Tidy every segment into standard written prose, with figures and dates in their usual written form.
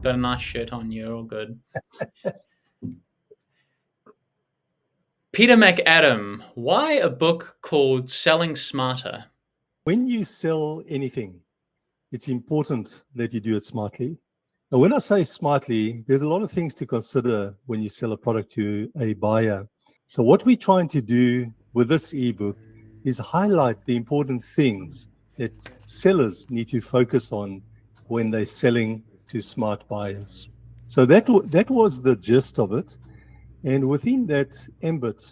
Got a nice shirt on. You're all good. Peter McAdam, why a book called Selling Smarter? When you sell anything, it's important that you do it smartly. Now, when I say smartly, there's a lot of things to consider when you sell a product to a buyer. So what we're trying to do with this ebook is highlight the important things that sellers need to focus on when they're selling to smart buyers. So that was the gist of it. And within that ambit,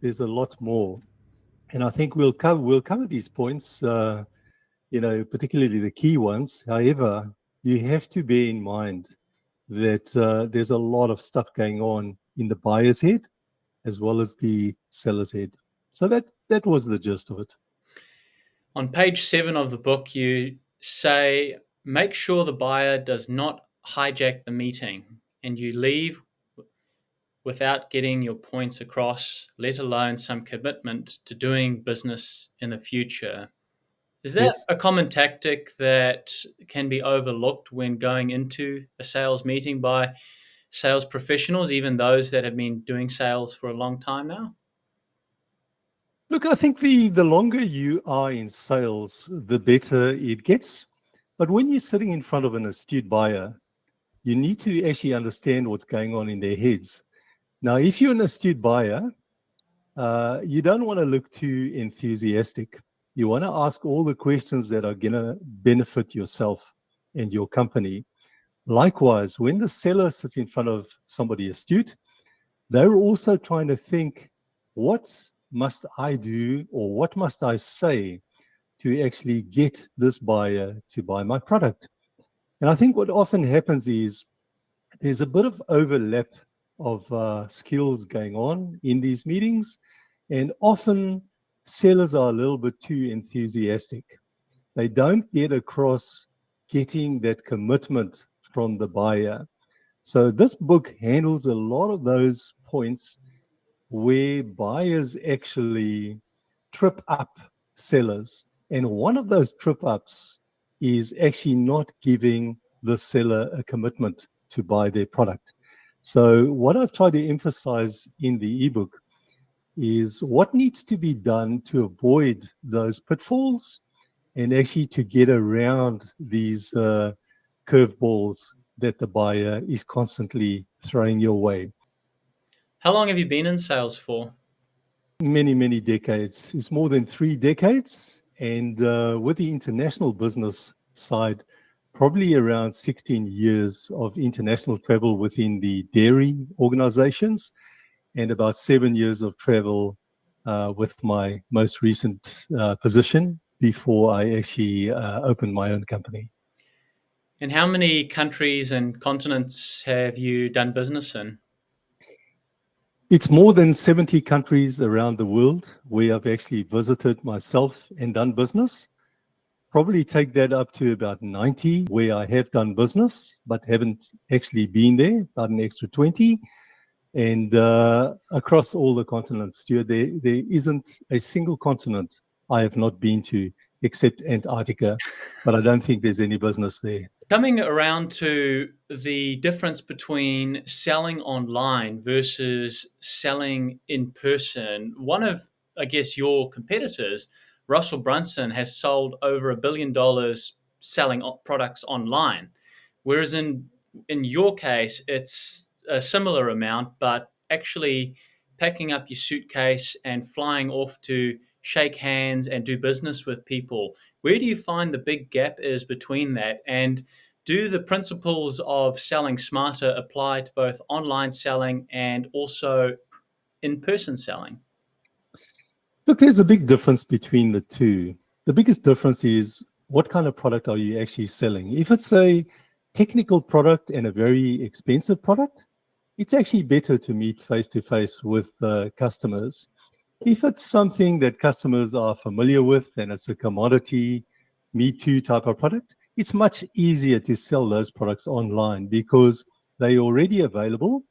there's a lot more. And I think we'll cover these points, particularly the key ones. However, you have to bear in mind that there's a lot of stuff going on in the buyer's head as well as the seller's head. So that was the gist of it. On page 7 of the book, you say, make sure the buyer does not hijack the meeting and you leave without getting your points across, let alone some commitment to doing business in the future. Is that Yes. a common tactic that can be overlooked when going into a sales meeting by sales professionals, even those that have been doing sales for a long time now? Look, I think the longer you are in sales, the better it gets. But when you're sitting in front of an astute buyer, you need to actually understand what's going on in their heads. Now, if you're an astute buyer, you don't want to look too enthusiastic. You want to ask all the questions that are going to benefit yourself and your company. Likewise, when the seller sits in front of somebody astute, they're also trying to think, what must I do or what must I say to actually get this buyer to buy my product? And I think what often happens is there's a bit of overlap of skills going on in these meetings. And often sellers are a little bit too enthusiastic. They don't get across getting that commitment from the buyer. So this book handles a lot of those points where buyers actually trip up sellers. And one of those trip ups is actually not giving the seller a commitment to buy their product. So what I've tried to emphasize in the ebook is what needs to be done to avoid those pitfalls and actually to get around these curveballs that the buyer is constantly throwing your way. How long have you been in sales for? Many, many decades. It's more than 3 decades. And with the international business side, probably around 16 years of international travel within the dairy organizations and about 7 years of travel with my most recent position before I actually opened my own company. And how many countries and continents have you done business in? It's more than 70 countries around the world where I've actually visited myself and done business. Probably take that up to about 90 where I have done business, but haven't actually been there, about an extra 20. And across all the continents, Stuart, there isn't a single continent I have not been to except Antarctica, but I don't think there's any business there. Coming around to the difference between selling online versus selling in person, one of, I guess, your competitors, Russell Brunson, has sold over $1 billion selling products online. Whereas in your case, it's a similar amount, but actually packing up your suitcase and flying off to shake hands and do business with people. Where do you find the big gap is between that? And do the principles of selling smarter apply to both online selling and also in-person selling? Look, there's a big difference between the two. The biggest difference is what kind of product are you actually selling? If it's a technical product and a very expensive product, it's actually better to meet face to face with customers. If it's something that customers are familiar with and it's a commodity, me too type of product, it's much easier to sell those products online because they're already available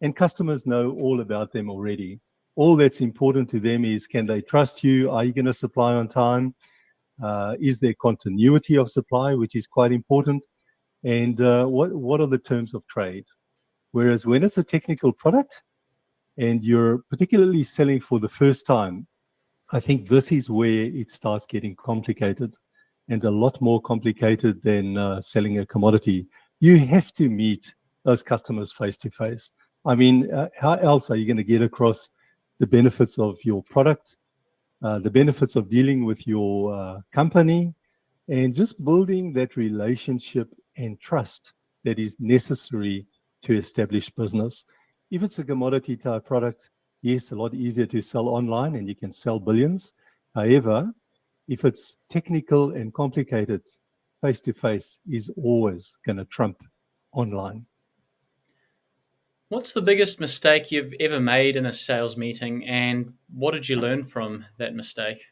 and customers know all about them already. All that's important to them is, can they trust you? Are you going to supply on time? Is there continuity of supply, which is quite important? and what are the terms of trade. Whereas when it's a technical product and you're particularly selling for the first time, I think this is where it starts getting complicated, and a lot more complicated than selling a commodity. You have to meet those customers face to face. I mean, how else are you going to get across the benefits of your product, the benefits of dealing with your company, and just building that relationship and trust that is necessary to establish business? If it's a commodity type product, yes, a lot easier to sell online and you can sell billions. However, if it's technical and complicated, face to face is always going to trump online. What's the biggest mistake you've ever made in a sales meeting, and what did you learn from that mistake?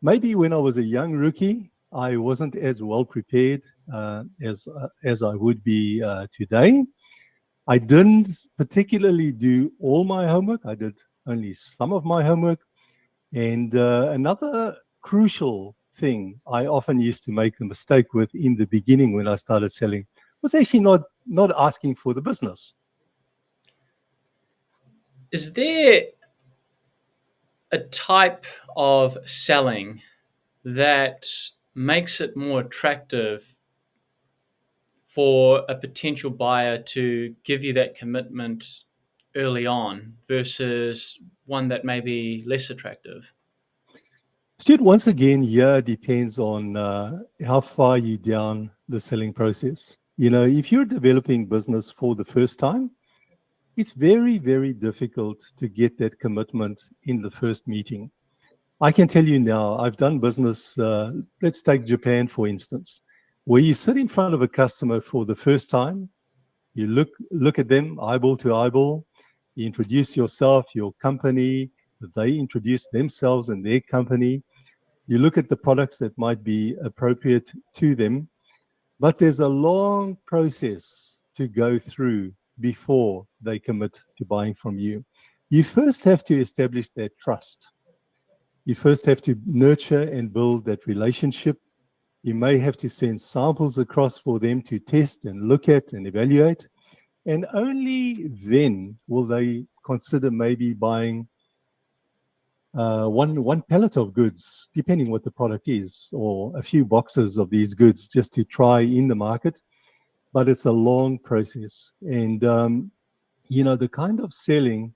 Maybe when I was a young rookie, I wasn't as well prepared as I would be today. I didn't particularly do all my homework. I did only some of my homework. And another crucial thing I often used to make the mistake with in the beginning when I started selling was actually not asking for the business. Is there a type of selling that makes it more attractive for a potential buyer to give you that commitment early on versus one that may be less attractive? So it once again, yeah, depends on how far you down the selling process. You know, if you're developing business for the first time, it's very, very difficult to get that commitment in the first meeting. I can tell you now, I've done business, let's take Japan, for instance, where you sit in front of a customer for the first time, you look at them eyeball to eyeball, you introduce yourself, your company, they introduce themselves and their company. You look at the products that might be appropriate to them, but there's a long process to go through before they commit to buying from you. You first have to establish that trust. You first have to nurture and build that relationship. You may have to send samples across for them to test and look at and evaluate. And only then will they consider maybe buying one pallet of goods, depending what the product is, or a few boxes of these goods just to try in the market. But it's a long process. And, the kind of selling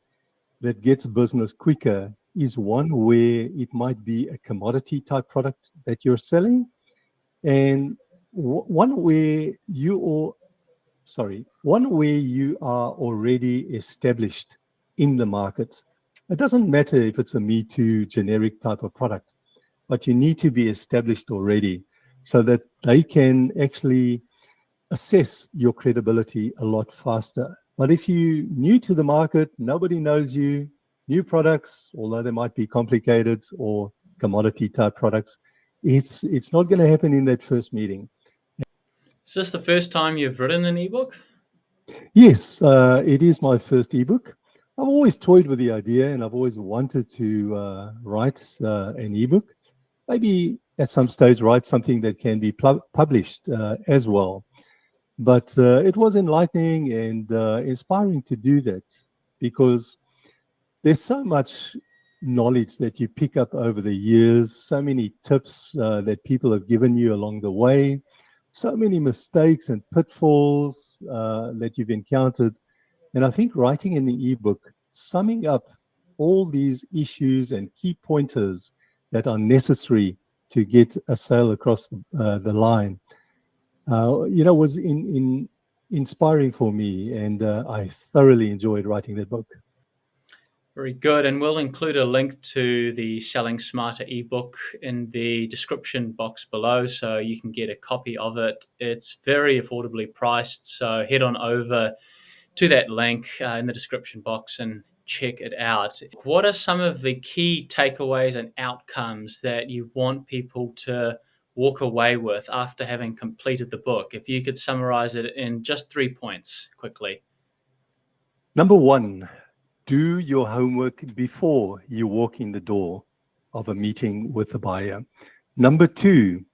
that gets business quicker is one where it might be a commodity type product that you're selling, and one where one where you are already established in the market. It doesn't matter if it's a Me Too generic type of product, but you need to be established already so that they can actually assess your credibility a lot faster. But if you're new to the market, nobody knows you, new products, although they might be complicated or commodity type products, it's not going to happen in that first meeting. Is this the first time you've written an ebook? Yes, it is my first ebook. I've always toyed with the idea and I've always wanted to write an ebook. Maybe at some stage write something that can be published as well. But it was enlightening and inspiring to do that because there's so much knowledge that you pick up over the years, so many tips that people have given you along the way, so many mistakes and pitfalls that you've encountered. And I think writing in the ebook, summing up all these issues and key pointers that are necessary to get a sale across the line, was inspiring for me. And I thoroughly enjoyed writing that book. Very good. And we'll include a link to the Selling Smarter ebook in the description box below so you can get a copy of it. It's very affordably priced, so head on over to that link in the description box and check it out. What are some of the key takeaways and outcomes that you want people to walk away with after having completed the book? If you could summarize it in just 3 points quickly. Number one, do your homework before you walk in the door of a meeting with a buyer. Number two,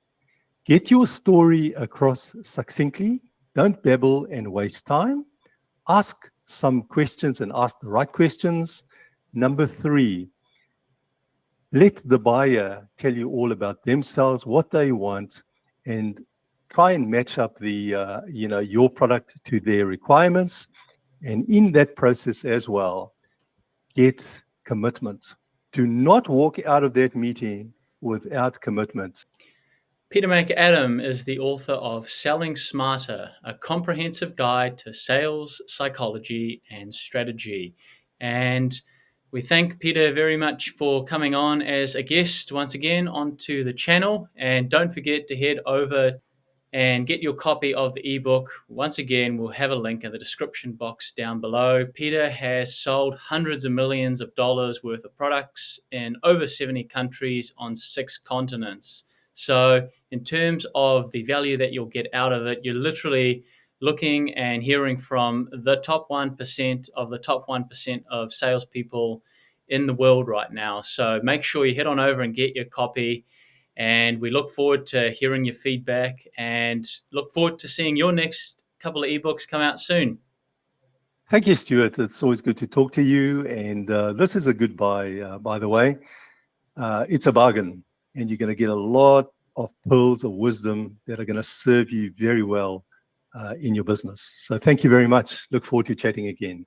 get your story across succinctly. Don't babble and waste time. Ask some questions and ask the right questions. Number 3, let the buyer tell you all about themselves, what they want, and try and match up your product to their requirements. And in that process as well, get commitment. Do not walk out of that meeting without commitment. Peter McAdam is the author of Selling Smarter, a comprehensive guide to sales, psychology, and strategy. And we thank Peter very much for coming on as a guest once again onto the channel. And don't forget to head over and get your copy of the ebook. Once again, we'll have a link in the description box down below. Peter has sold hundreds of millions of dollars worth of products in over 70 countries on 6 continents. So in terms of the value that you'll get out of it, you're literally looking and hearing from the top 1% of the top 1% of salespeople in the world right now. So make sure you head on over and get your copy. And we look forward to hearing your feedback and look forward to seeing your next couple of ebooks come out soon. Thank you, Stuart. It's always good to talk to you. And this is a good buy, by the way. It's a bargain, and you're going to get a lot of pearls of wisdom that are going to serve you very well in your business. So thank you very much. Look forward to chatting again.